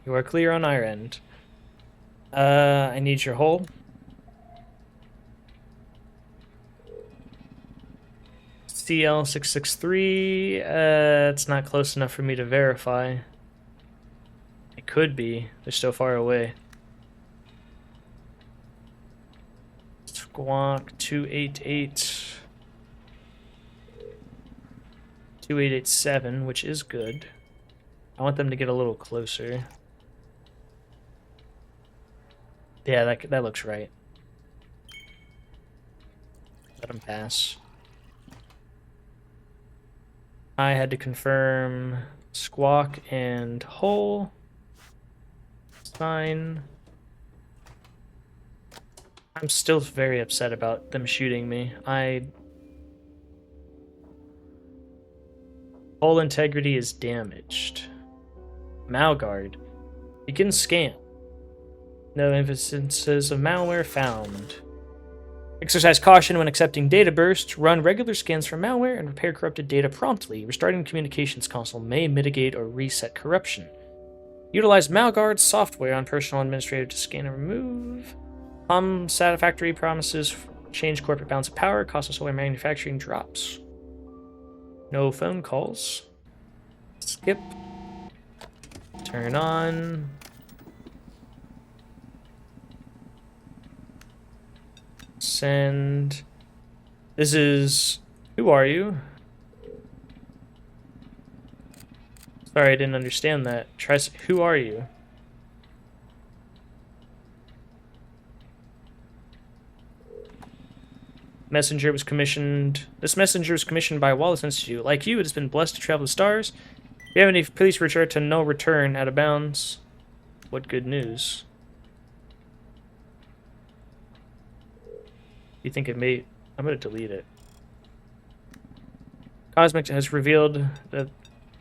You are clear on our end. I need your hull. CL663, it's not close enough for me to verify. It could be. They're so far away. Squawk 288. 2887, which is good. I want them to get a little closer. Yeah, that looks right. Let them pass. I had to confirm squawk and hull. Fine. I'm still very upset about them shooting me. Hull integrity is damaged. Malguard. Begin scan. No instances of malware found. Exercise caution when accepting data bursts. Run regular scans for malware and repair corrupted data promptly. Restarting the communications console may mitigate or reset corruption. Utilize Malguard software on personal administrator to scan and remove. Satisfactory promises change corporate balance of power. Cost of solar manufacturing drops. No phone calls. Skip. Turn on. Send. This is... Who are you? Sorry, I didn't understand that. Who are you? Messenger was commissioned. This messenger was commissioned by Wallace Institute. Like you, it has been blessed to travel the stars. If you have any, please return to no return out of bounds. What good news. You think it may... I'm going to delete it. Cosmic has revealed that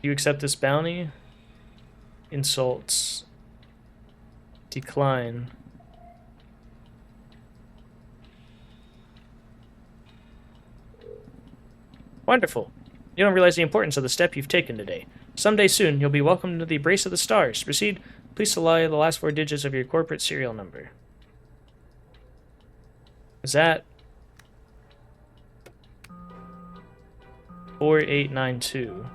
you accept this bounty. Insults. Decline. Wonderful. You don't realize the importance of the step you've taken today. Someday soon, you'll be welcomed to the embrace of the stars. To proceed, please supply the last 4 digits of your corporate serial number. Is that 4892?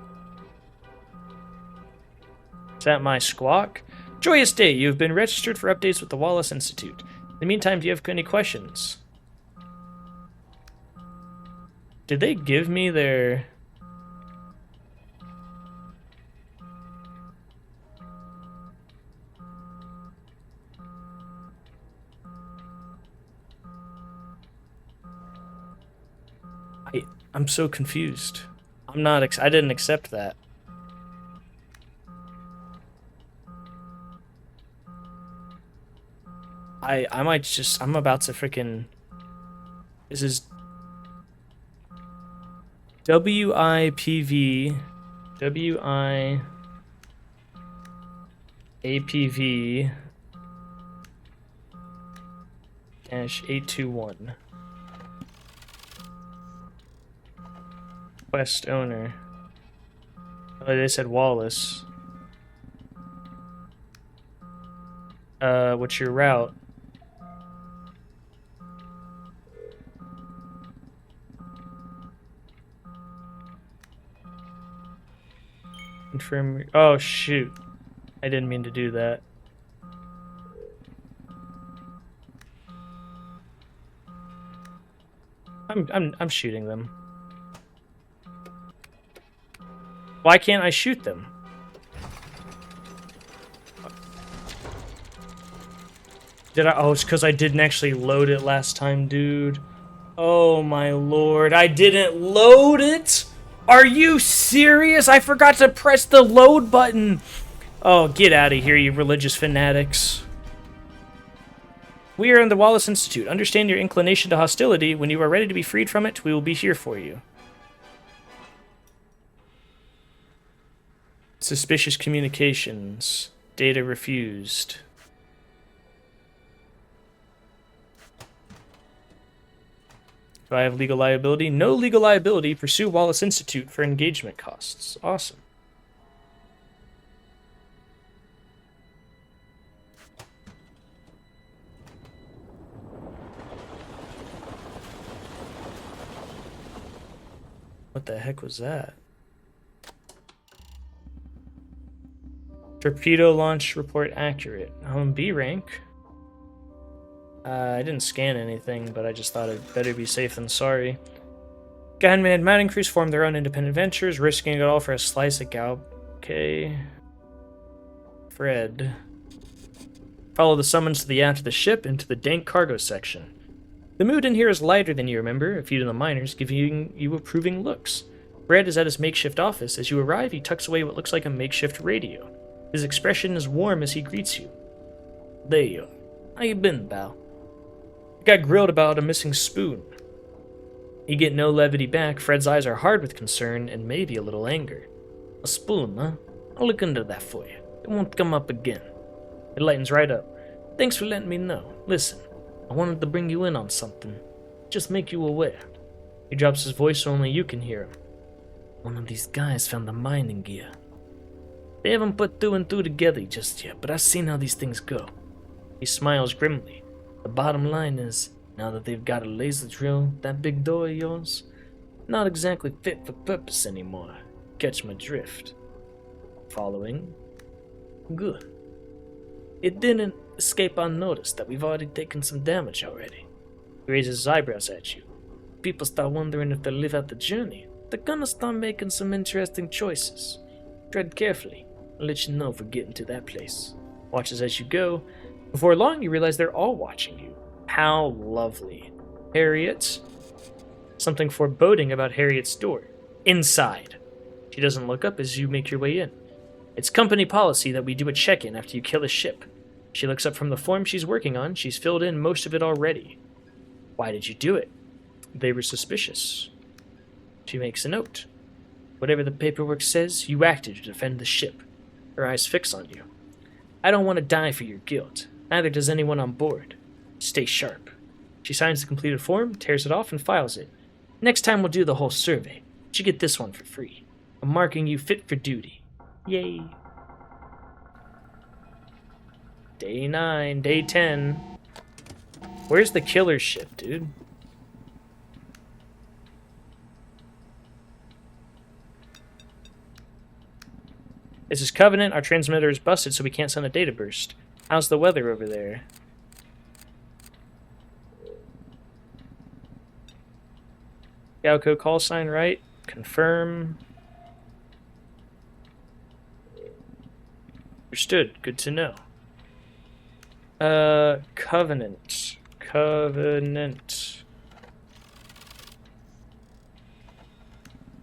Is that my squawk? Joyous day! You have been registered for updates with the Wallace Institute. In the meantime, do you have any questions? Did they give me their... I'm so confused. I didn't accept that. I might just... I'm about to freaking... This is... WIPV... WIAPV... -821. Quest owner. Oh, they said Wallace. What's your route? Confirm. Oh, shoot. I didn't mean to do that. I'm shooting them. Why can't I shoot them? Did I? Oh, it's because I didn't actually load it last time, dude. Oh my lord, I didn't load it? Are you serious? I forgot to press the load button. Oh, get out of here, you religious fanatics. We are in the Wallace Institute. Understand your inclination to hostility. When you are ready to be freed from it, we will be here for you. Suspicious communications. Data refused. Do I have legal liability? No legal liability. Pursue Wallace Institute for engagement costs. Awesome. What the heck was that? Torpedo launch report accurate. B rank. I didn't scan anything, but I just thought it'd better be safe than sorry. Gunman mounting crews form their own independent ventures, risking it all for a slice of gow. Okay. Fred. Follow the summons to the aft of the ship into the dank cargo section. The mood in here is lighter than you remember, a few of the miners giving you approving looks. Fred is at his makeshift office. As you arrive, he tucks away what looks like a makeshift radio. His expression is warm as he greets you. There you are. How you been, pal? Got grilled about a missing spoon. You get no levity back. Fred's eyes are hard with concern and maybe a little anger. A spoon, huh? I'll look into that for you. It won't come up again. It lightens right up. Thanks for letting me know. Listen, I wanted to bring you in on something. Just make you aware. He drops his voice so only you can hear him. One of these guys found the mining gear. They haven't put two and two together just yet, but I've seen how these things go. He smiles grimly. The bottom line is, now that they've got a laser drill, that big door of yours, not exactly fit for purpose anymore. Catch my drift. Following? Good. It didn't escape unnoticed that we've already taken some damage already. He raises his eyebrows at you. People start wondering if they live out the journey. They're gonna start making some interesting choices. Tread carefully. I'll let you know if we're getting to that place. Watches as you go. Before long, you realize they're all watching you. How lovely. Harriet. Something foreboding about Harriet's door. Inside. She doesn't look up as you make your way in. It's company policy that we do a check-in after you kill a ship. She looks up from the form she's working on. She's filled in most of it already. Why did you do it? They were suspicious. She makes a note. Whatever the paperwork says, you acted to defend the ship. Her eyes fix on you. I don't want to die for your guilt. Neither does anyone on board. Stay sharp. She signs the completed form, tears it off, and files it. Next time we'll do the whole survey. But you get this one for free. I'm marking you fit for duty. Yay. Day 9, day 10. Where's the killer ship, dude? This is Covenant. Our transmitter is busted, so we can't send a data burst. How's the weather over there? Galco call sign right. Confirm. Understood. Good to know. Covenant. Covenant.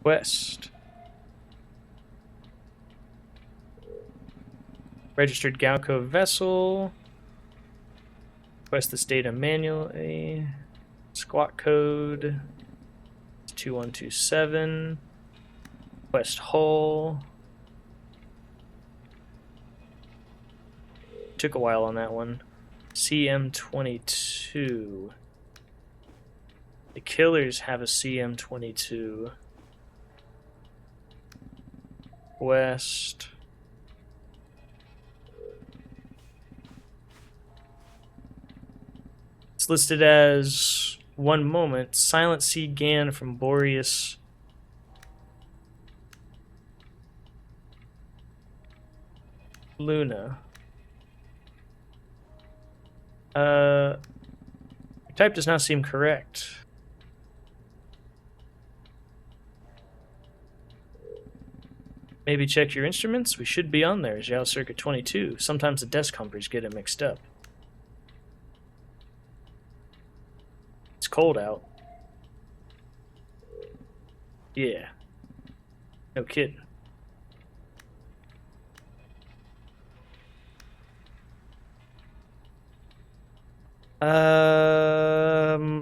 West. Registered Galco vessel. Request this data manually. Squawk code 2127. Request hull. Took a while on that one. CM22. The killers have a CM22. West. It's listed as one moment. Silent Sea Gan from Boreas. Luna. Your type does not seem correct. Maybe check your instruments? We should be on there, Zhao Circa 22. Sometimes the desk humpers get it mixed up. It's cold out. Yeah. No kidding.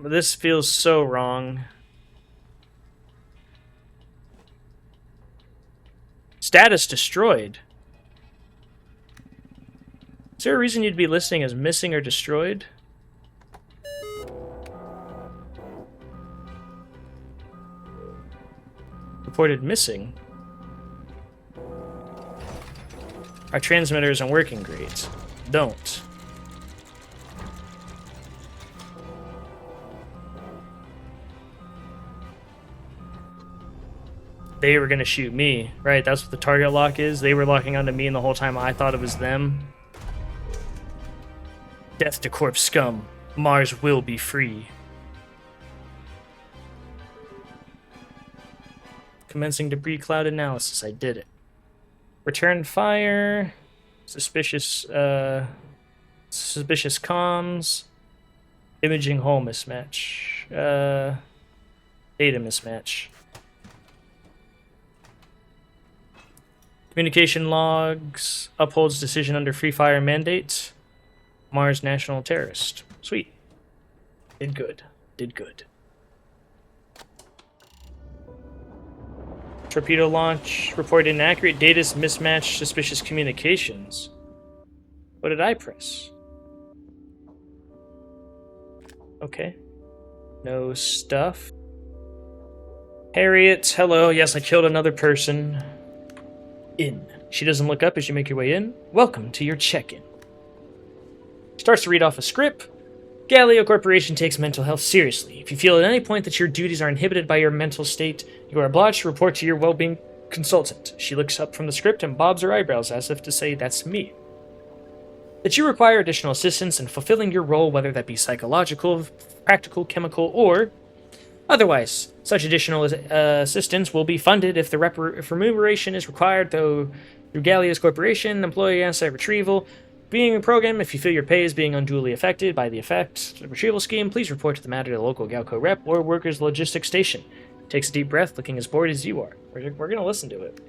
This feels so wrong. Status destroyed. Is there a reason you'd be listing as missing or destroyed? Reported missing. Our transmitter isn't working great. Don't. They were gonna shoot me. Right, that's what the target lock is. They were locking onto me, and the whole time I thought it was them. Death to corpse scum. Mars will be free. Commencing debris cloud analysis. I did it. Return fire. Suspicious comms. Imaging hole mismatch. Data mismatch. Communication logs. Upholds decision under Free Fire mandate. Mars national terrorist. Sweet. Did good. Did good. Torpedo launch. Reported inaccurate data mismatch. Suspicious communications. What did I press? Okay. No stuff. Harriet, hello. Yes, I killed another person. In. She doesn't look up as you make your way in. Welcome to your check-in. Starts to read off a script. Galileo Corporation takes mental health seriously. If you feel at any point that your duties are inhibited by your mental state, you are obliged to report to your well-being consultant. She looks up from the script and bobs her eyebrows as if to say, that's me. That you require additional assistance in fulfilling your role, whether that be psychological, practical, chemical, or otherwise. Such additional assistance will be funded if remuneration is required, though through Galileo's Corporation, employee asset retrieval. Being a program, if you feel your pay is being unduly affected by the retrieval scheme, please report to the matter to the local Galco rep or workers logistics station. Takes a deep breath, looking as bored as you are. We're going to listen to it.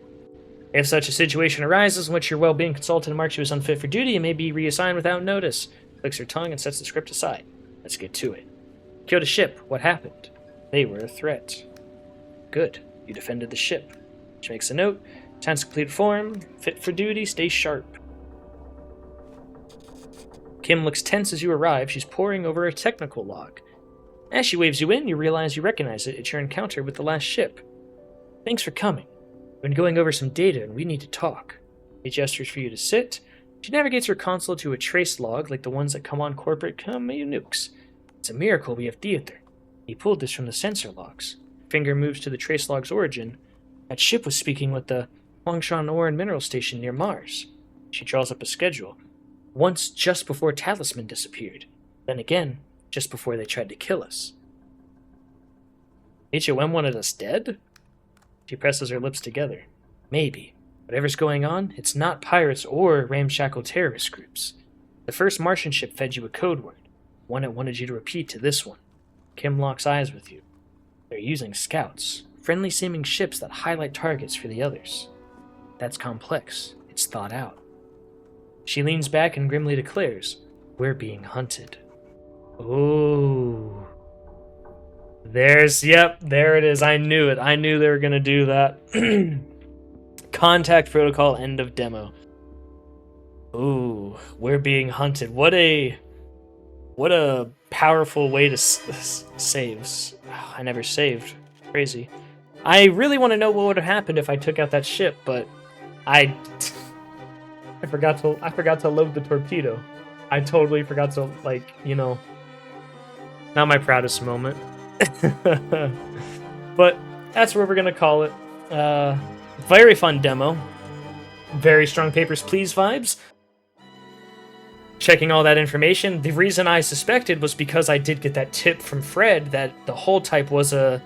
If such a situation arises in which your well-being consultant marks you as unfit for duty, you may be reassigned without notice. Clicks her tongue and sets the script aside. Let's get to it. Killed a ship. What happened? They were a threat. Good. You defended the ship. She makes a note. Task complete form. Fit for duty. Stay sharp. Kim looks tense as you arrive. She's poring over a technical log. As she waves you in, you realize you recognize it. It's your encounter with the last ship. Thanks for coming. We've been going over some data and we need to talk. He gestures for you to sit. She navigates her console to a trace log like the ones that come on corporate nukes. It's a miracle we have theater. He pulled this from the sensor logs. Finger moves to the trace log's origin. That ship was speaking with the Huangshan Ore and Mineral Station near Mars. She draws up a schedule. Once just before Talisman disappeared. Then again, just before they tried to kill us. HOM wanted us dead? She presses her lips together. Maybe. Whatever's going on, it's not pirates or ramshackle terrorist groups. The first Martian ship fed you a code word. One it wanted you to repeat to this one. Kim locks eyes with you. They're using scouts. Friendly-seeming ships that highlight targets for the others. That's complex. It's thought out. She leans back and grimly declares, we're being hunted. Ooh. There it is. I knew it. I knew they were going to do that. Contact protocol, end of demo. Ooh, we're being hunted. What a powerful way to save. I never saved. Crazy. I really want to know what would have happened if I took out that ship, but I forgot to load the torpedo. I totally forgot to, not my proudest moment. But that's where we're gonna call it. Very fun demo. Very strong Papers, Please vibes. Checking all that information. The reason I suspected was because I did get that tip from Fred that the hull type was a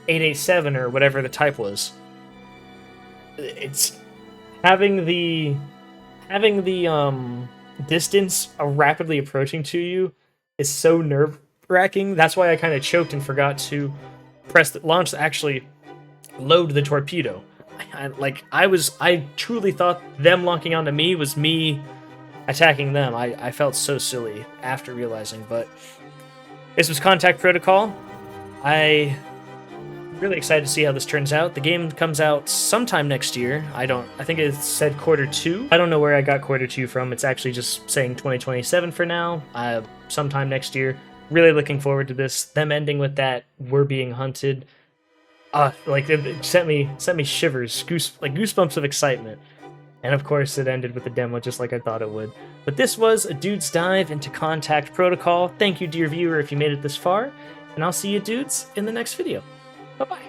887 or whatever the type was. It's having the distance rapidly approaching to you is so nerve-wracking. That's why I kind of choked and forgot to press the launch to actually load the torpedo. I truly thought them locking onto me was me attacking them. I felt so silly after realizing, but this was Contact Protocol. I really excited to see how this turns out. The game comes out sometime next year. I think it said Q2. I don't know where I got Q2 from. It's actually just saying 2027 for now. Sometime next year. Really looking forward to this. Them ending with that "we're being hunted." Like it sent me shivers, goosebumps of excitement. And of course, it ended with the demo just like I thought it would. But this was a dude's dive into Contact Protocol. Thank you, dear viewer, if you made it this far. And I'll see you dudes in the next video. Bye-bye.